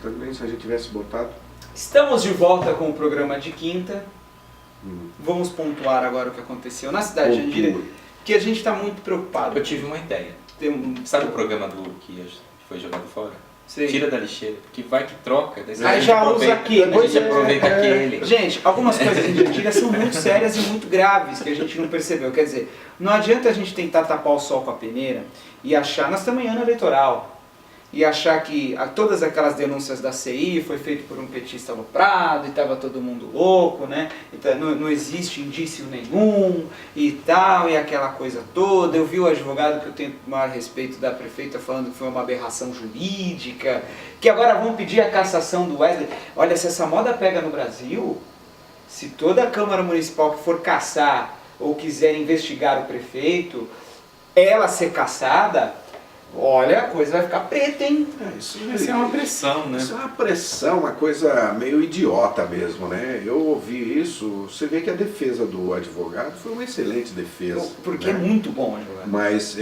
também se a gente tivesse botado. Estamos de volta com o programa de quinta. Vamos pontuar agora o que aconteceu na cidade de Jandira, que a gente está muito preocupado. Eu tive uma ideia. Sabe o programa do que foi jogado fora? Sei. Tira da lixeira, que vai que troca. Daí Aí já usa aqui. A gente aproveita aquele. Gente, algumas coisas em Jandira são muito sérias e muito graves que a gente não percebeu. Quer dizer, não adianta a gente tentar tapar o sol com a peneira e achar, nós estamos em ano eleitoral, e achar que todas aquelas denúncias da CI foi feito por um petista aloprado e estava todo mundo louco, né? Então, não existe indício nenhum e tal, e aquela coisa toda. Eu vi o advogado, que eu tenho o maior respeito, da prefeita, falando que foi uma aberração jurídica, que agora vão pedir a cassação do Wesley. Olha, se essa moda pega no Brasil, se toda a Câmara Municipal que for caçar ou quiser investigar o prefeito, ela ser cassada, olha, a coisa vai ficar preta, hein? Isso é uma pressão, né? Isso é uma pressão, uma coisa meio idiota mesmo, né? Eu ouvi isso, você vê que a defesa do advogado foi uma excelente defesa. Porque né? é muito bom o advogado. Mas...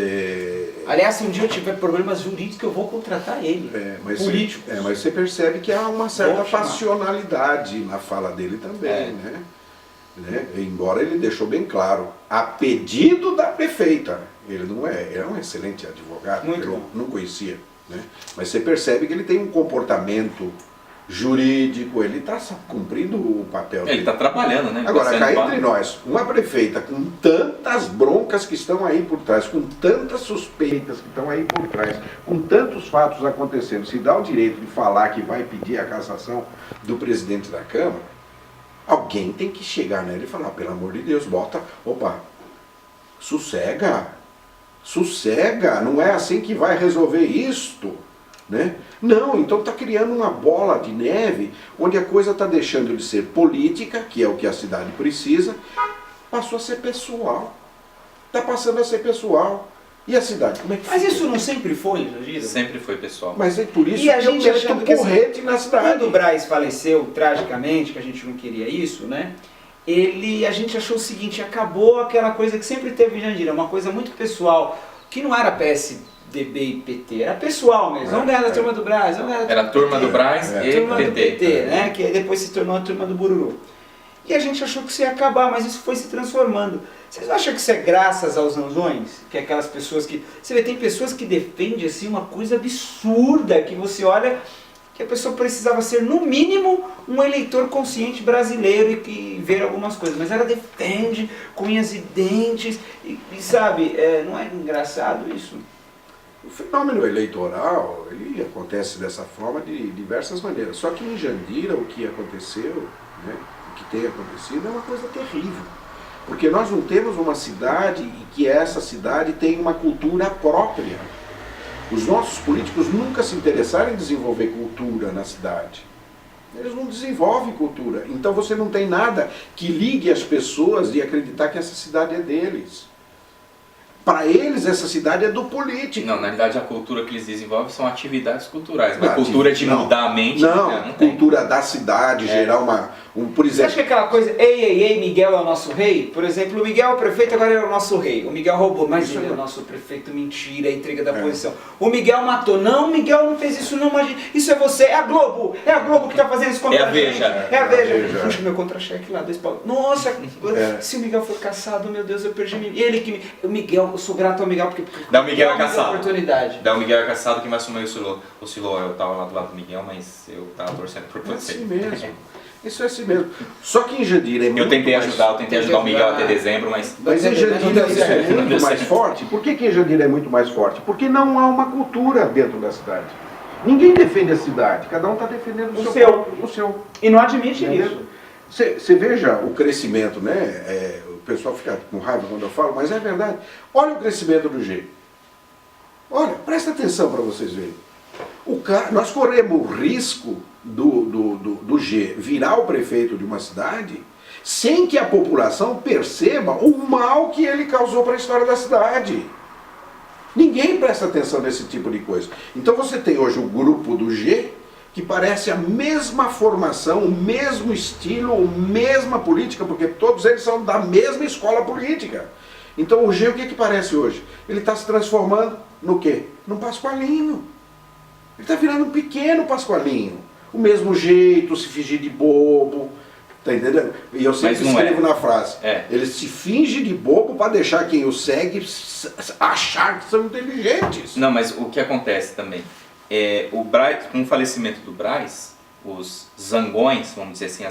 Aliás, se um dia eu tiver problemas jurídicos, eu vou contratar ele. Políticos. Mas você percebe que há uma certa passionalidade na fala dele também, né? Embora ele deixou bem claro, a pedido da prefeita, ele é um excelente advogado, eu não conhecia, né? Mas você percebe que ele tem um comportamento jurídico, ele está cumprindo o papel dele. Ele está trabalhando, né? Agora, cá entre nós, uma prefeita com tantas broncas que estão aí por trás, com tantas suspeitas que estão aí por trás, com tantos fatos acontecendo, se dá o direito de falar que vai pedir a cassação do presidente da Câmara, alguém tem que chegar nele e falar, pelo amor de Deus, sossega, não é assim que vai resolver isto, né? Não, então está criando uma bola de neve, onde a coisa está deixando de ser política, que é o que a cidade precisa, passou a ser pessoal, está passando a ser pessoal. E a cidade, como é que Mas fica? isso não sempre foi, Jandira? Sempre foi pessoal. Mas é por isso e a que gente eu meto achando que corrente na cidade. Quando o Braz faleceu, tragicamente, que a gente não queria isso, né? A gente achou o seguinte, acabou aquela coisa que sempre teve em Jandira, uma coisa muito pessoal, que não era PSDB e PT, era pessoal mesmo. Vamos ganhar da turma do Braz, Era a turma do Braz e turma do PT. PT, né? Que depois se tornou a turma do Bururu. E a gente achou que isso ia acabar, mas isso foi se transformando. Vocês não acham que isso é graças aos Anzões? Que é aquelas pessoas que... Você vê, tem pessoas que defendem assim, uma coisa absurda, que você olha que a pessoa precisava ser, no mínimo, um eleitor consciente brasileiro e que ver algumas coisas. Mas ela defende com unhas e dentes, e sabe, não é engraçado isso? O fenômeno eleitoral, ele acontece dessa forma de diversas maneiras. Só que em Jandira, o que aconteceu, né, o que tem acontecido é uma coisa terrível. Porque nós não temos uma cidade e que essa cidade tem uma cultura própria. Os nossos políticos nunca se interessaram em desenvolver cultura na cidade. Eles não desenvolvem cultura. Então você não tem nada que ligue as pessoas de acreditar que essa cidade é deles. Para eles, essa cidade é do político. Não, na realidade a cultura que eles desenvolvem são atividades culturais. Mas a cultura de mudar a mente... Não cultura da cidade, gerar por exemplo... Você acha que aquela coisa, ei, Miguel é o nosso rei? Por exemplo, o Miguel é o prefeito, agora ele é o nosso rei. O Miguel roubou, mas ele é o nosso prefeito, mentira, a intriga da posição. O Miguel matou, não, o Miguel não fez isso não, mas isso é você, é a Globo que está fazendo isso contra a gente. É a Veja. Puxa, meu contra-cheque lá, 2 pau. Nossa, se o Miguel for caçado, meu Deus, eu perdi ele que o Miguel, eu sou grato ao Miguel porque o Miguel é caçado. Oportunidade. O Miguel é caçado, quem vai assumir o Silô. Eu tava lá do lado do Miguel, mas eu tava torcendo por você. É assim mesmo. Isso é assim mesmo. Só que em Jandira é muito Eu tentei ajudar o Miguel até dezembro, mas em Jandira isso é muito mais forte. Por que em Jandira é muito mais forte? Porque não há uma cultura dentro da cidade. Ninguém defende a cidade, cada um está defendendo o seu. E não admite isso. Você veja o crescimento, né? O pessoal fica com raiva quando eu falo, mas é verdade. Olha o crescimento do G. Olha, presta atenção para vocês verem. Nós corremos o risco do G virar o prefeito de uma cidade sem que a população perceba o mal que ele causou para a história da cidade. Ninguém presta atenção nesse tipo de coisa. Então você tem hoje o grupo do G, que parece a mesma formação, o mesmo estilo, a mesma política, porque todos eles são da mesma escola política. Então o G, o que parece hoje? Ele está se transformando no quê? Num Pascoalinho. Ele está virando um pequeno Pascoalinho. O mesmo jeito, se fingir de bobo, tá entendendo? E eu sempre escrevo na frase, eles se fingem de bobo para deixar quem os segue achar que são inteligentes. Não, mas o que acontece também, o Braz, com o falecimento do Braz, os zangões, vamos dizer assim,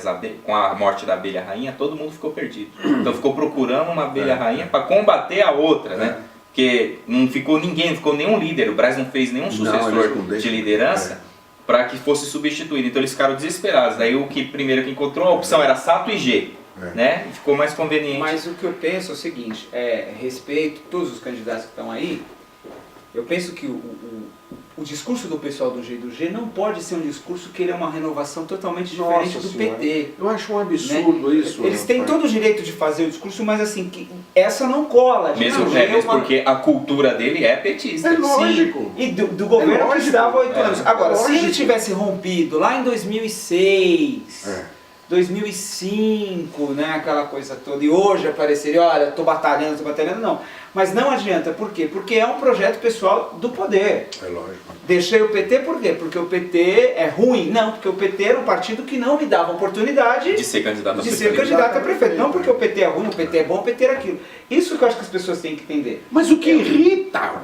com a morte da abelha rainha, todo mundo ficou perdido. Então ficou procurando uma abelha rainha para combater a outra, né? Porque não ficou ninguém, não ficou nenhum líder, o Braz não fez nenhum sucessor de liderança para que fosse substituído. Então eles ficaram desesperados. Daí o que primeiro que encontrou a opção era Sato e G, né? E ficou mais conveniente. Mas o que eu penso é o seguinte, respeito todos os candidatos que estão aí. Eu penso que o discurso do pessoal do G não pode ser um discurso que ele é uma renovação totalmente diferente do PT. Eu acho um absurdo isso. Eles têm todo o direito de fazer o discurso, mas assim, que essa não cola. Mesmo porque a cultura dele é petista. É lógico. Sim. E do governo que estava há 8 anos. Agora, se ele tivesse rompido lá em 2006... 2005, né, aquela coisa toda, e hoje apareceria, olha, tô batalhando, não. Mas não adianta, por quê? Porque é um projeto pessoal do poder. É lógico. Deixei o PT por quê? Porque o PT é ruim? Não, porque o PT era um partido que não me dava oportunidade de ser candidato a prefeito. Não porque o PT é ruim, o PT é bom, o PT era aquilo. Isso que eu acho que as pessoas têm que entender. Mas o que irrita,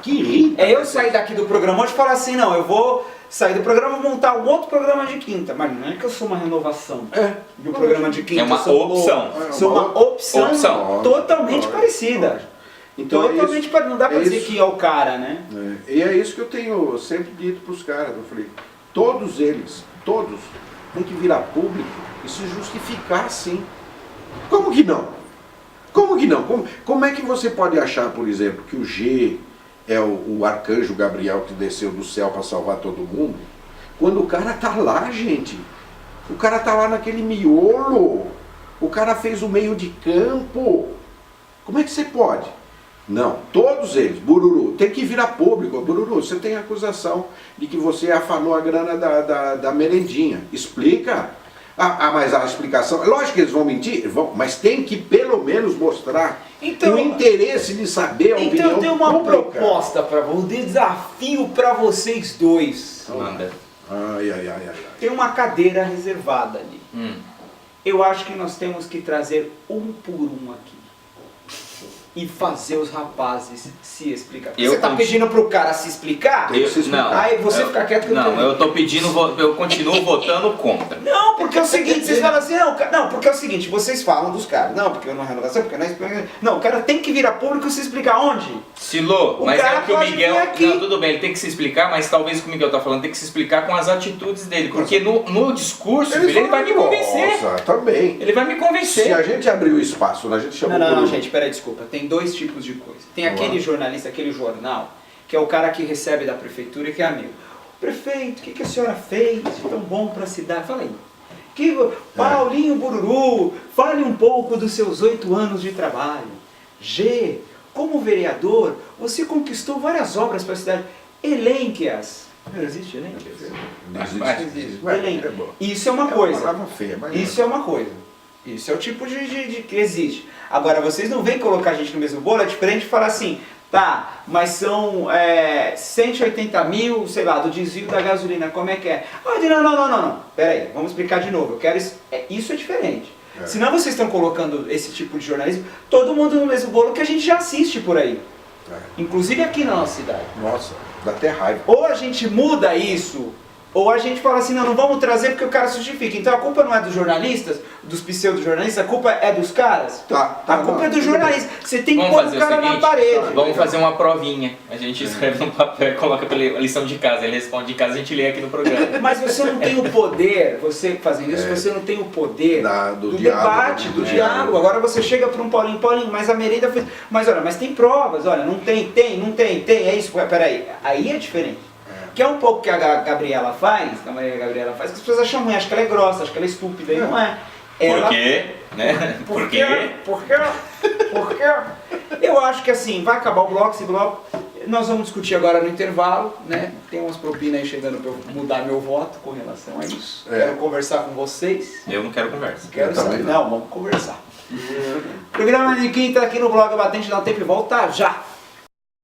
é eu sair daqui do programa hoje e falar assim, não, eu vou sair do programa e montar um outro programa de quinta. Mas não é que eu sou uma renovação de um programa de quinta. É uma opção. Sou uma opção totalmente parecida. Então totalmente não dá pra dizer que é o cara, né? E é isso que eu tenho sempre dito pros caras. Eu falei, todos eles, têm que virar público e se justificar sim. Como que não? Como que não? Como é que você pode achar, por exemplo, que o G é o arcanjo Gabriel que desceu do céu para salvar todo mundo, quando o cara tá lá, gente? O cara tá lá naquele miolo. O cara fez o meio de campo. Como é que você pode? Não, todos eles, Bururu, tem que virar público. Bururu, você tem acusação de que você afanou a grana da merendinha. Explica. Mas a explicação, lógico que eles vão mentir, mas tem que pelo menos mostrar o interesse de saber a opinião pública. Então eu tenho uma proposta para vocês, um desafio para vocês dois. Manda. Tem uma cadeira reservada ali. Eu acho que nós temos que trazer um por um aqui. E fazer os rapazes se explicar. Você tá pedindo pro cara se explicar? Não. Aí você fica quieto que eu tô pedindo, eu continuo votando contra. Não, porque é o seguinte, vocês falam assim, não, porque é o seguinte, vocês falam dos caras, não, porque não é renovação, porque não é... Não, o cara tem que virar público e se explicar onde? Silô, mas é que o Miguel... Não, tudo bem, ele tem que se explicar, mas talvez o que o Miguel tá falando tem que se explicar com as atitudes dele, porque no discurso ele vai me convencer. Nossa, também. Ele vai me convencer. Se a gente abrir o espaço, a gente chamou... Não, gente, peraí, desculpa, tem dois tipos de coisa. Tem aquele jornalista, aquele jornal, que é o cara que recebe da prefeitura e que é amigo. Prefeito, o que a senhora fez de tão bom para a cidade? Fala aí. Paulinho Bururu, fale um pouco dos seus 8 anos de trabalho. G, como vereador, você conquistou várias obras para a cidade. Elenque-as. Não existe elenque? Não existe. Elenque. Isso é uma coisa. Feia, mas isso é uma coisa. Isso é o tipo de que existe. Agora, vocês não vêm colocar a gente no mesmo bolo, é diferente de falar assim, tá, mas são 180 mil, sei lá, do desvio da gasolina, como é que é? Não, pera aí, vamos explicar de novo, eu quero isso é diferente. Senão vocês estão colocando esse tipo de jornalismo, todo mundo no mesmo bolo que a gente já assiste por aí. Inclusive aqui na nossa cidade. Nossa, dá até raiva. Ou a gente muda isso, ou a gente fala assim, não vamos trazer porque o cara se justifica. Então a culpa não é dos jornalistas, dos pseudo-jornalistas, a culpa é dos caras. A culpa é do jornalista. Você tem que pôr o cara na parede. Vamos fazer uma provinha. A gente escreve num papel e coloca pela lição de casa. Ele responde em casa, a gente lê aqui no programa. Mas você não tem o poder, você fazendo isso, você não tem o poder do debate, do diálogo. Agora você chega para um Paulinho, mas a merenda foi... Mas tem provas, olha, não tem, é isso, peraí. Aí é diferente. Que é um pouco que a Gabriela faz, que a Maria Gabriela faz, que as pessoas acham ruim, acham que ela é grossa, acham que ela é estúpida, e não é. Por quê? Né? Por quê? Eu acho que assim, vai acabar o bloco, esse bloco, nós vamos discutir agora no intervalo, né? Tem umas propinas aí chegando para eu mudar meu voto com relação a isso. Quero conversar com vocês. Eu não quero conversa. Quero saber. Não, vamos conversar. Programa de quinta aqui no Blog Batente, dá um tempo e volta já.